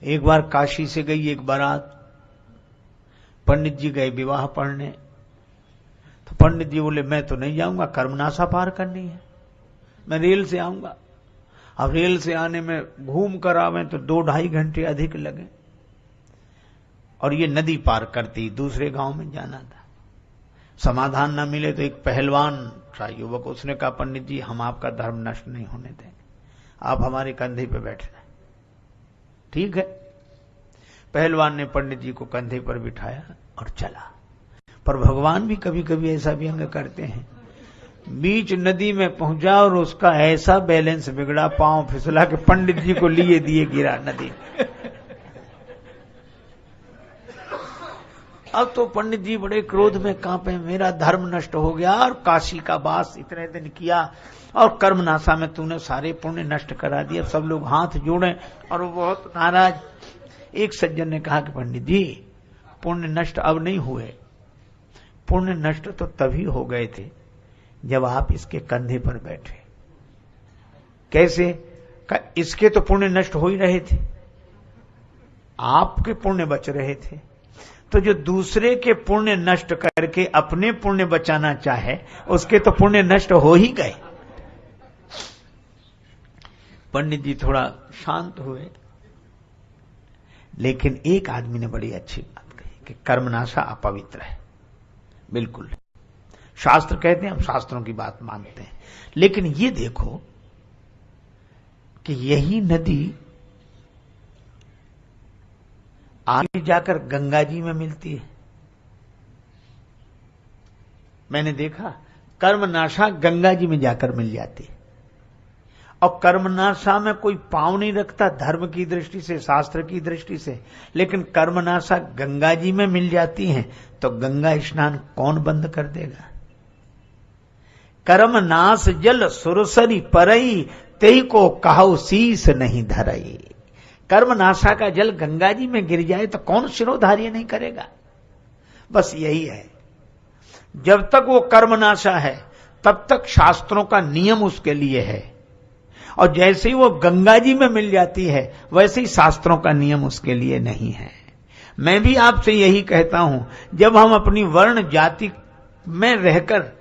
एक बार काशी से गई एक बारात, पंडित जी गए विवाह पढ़ने, तो पंडित जी बोले मैं तो नहीं जाऊंगा, कर्मनाशा पार करनी है, मैं रेल से आऊंगा। अब रेल से आने में घूम कर आवे तो 2-2.5 घंटे अधिक लगे, और ये नदी पार करती दूसरे गांव में जाना था। समाधान न मिले तो एक पहलवान था युवक, उसने कहा पंडित जी हम आपका धर्म नष्ट नहीं होने देंगे, आप हमारे कंधे पे बैठना। ठीक है, पहलवान ने पंडित जी को कंधे पर बिठाया और चला। पर भगवान भी कभी कभी ऐसा व्यंग करते हैं, बीच नदी में पहुंचा और उसका ऐसा बैलेंस बिगड़ा, पांव फिसला के पंडित जी को लिए दिए गिरा नदी। अब तो पंडित जी बड़े क्रोध में कांपे, मेरा धर्म नष्ट हो गया और काशी का वास इतने दिन किया और कर्मनाशा में तूने सारे पुण्य नष्ट करा दिया। सब लोग हाथ जोड़े और वो बहुत नाराज। एक सज्जन ने कहा कि पंडित जी पुण्य नष्ट अब नहीं हुए, पुण्य नष्ट तो तभी हो गए थे जब आप इसके कंधे पर बैठे। कैसे? इसके तो पुण्य नष्ट हो ही रहे थे, आपके पुण्य बच रहे थे। तो जो दूसरे के पुण्य नष्ट करके अपने पुण्य बचाना चाहे उसके तो पुण्य नष्ट हो ही गए। पंडित जी थोड़ा शांत हुए, लेकिन एक आदमी ने बड़ी अच्छी बात कही कि कर्मनाशा अपवित्र है। बिल्कुल, शास्त्र कहते हैं, हम शास्त्रों की बात मानते हैं, लेकिन ये देखो कि यही नदी आगे जाकर गंगा जी में मिलती है। मैंने देखा कर्मनाशा गंगा जी में जाकर मिल जाती है, और कर्मनाशा में कोई पांव नहीं रखता धर्म की दृष्टि से, शास्त्र की दृष्टि से, लेकिन कर्मनाशा गंगा जी में मिल जाती है तो गंगा स्नान कौन बंद कर देगा? कर्मनाश जल सुरसरी परई, तेई को कहो शीस नहीं धरई। कर्मनाशा का जल गंगा जी में गिर जाए तो कौन शिरोधार्य नहीं करेगा? बस यही है, जब तक वो कर्मनाशा है तब तक शास्त्रों का नियम उसके लिए है, और जैसे ही वो गंगा जी में मिल जाती है वैसे ही शास्त्रों का नियम उसके लिए नहीं है। मैं भी आपसे यही कहता हूं, जब हम अपनी वर्ण जाति में रहकर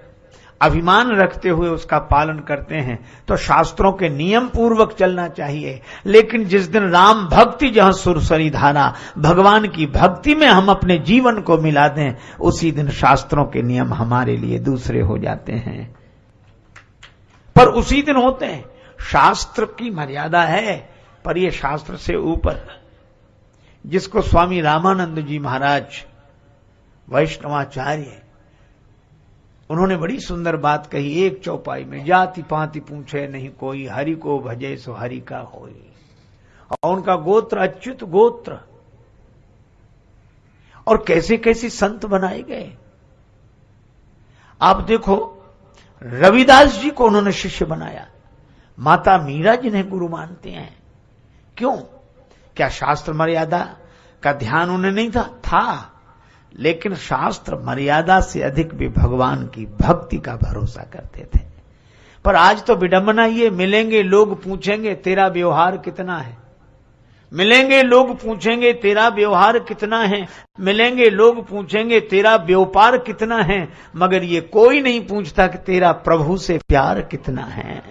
अभिमान रखते हुए उसका पालन करते हैं तो शास्त्रों के नियम पूर्वक चलना चाहिए। लेकिन जिस दिन राम भक्ति जहां सुरसरी धारा, भगवान की भक्ति में हम अपने जीवन को मिला दें, उसी दिन शास्त्रों के नियम हमारे लिए दूसरे हो जाते हैं। पर उसी दिन होते हैं, शास्त्र की मर्यादा है, पर यह शास्त्र से ऊपर, जिसको स्वामी रामानंद जी महाराज वैष्णवाचार्य, उन्होंने बड़ी सुंदर बात कही एक चौपाई में, जाति पाति पूछे नहीं कोई, हरि को भजे सो हरि का होई। और उनका गोत्र अच्युत गोत्र, और कैसे कैसे संत बनाए गए। आप देखो रविदास जी को उन्होंने शिष्य बनाया, माता मीरा जिन्हें गुरु मानते हैं। क्यों? क्या शास्त्र मर्यादा का ध्यान उन्हें नहीं था, लेकिन शास्त्र मर्यादा से अधिक भी भगवान की भक्ति का भरोसा करते थे। पर आज तो विडंबना ये, मिलेंगे लोग पूछेंगे तेरा व्यवहार कितना है, मिलेंगे लोग पूछेंगे तेरा व्यवहार कितना है, मिलेंगे लोग पूछेंगे तेरा व्यापार कितना है, मगर ये कोई नहीं पूछता कि तेरा प्रभु से प्यार कितना है।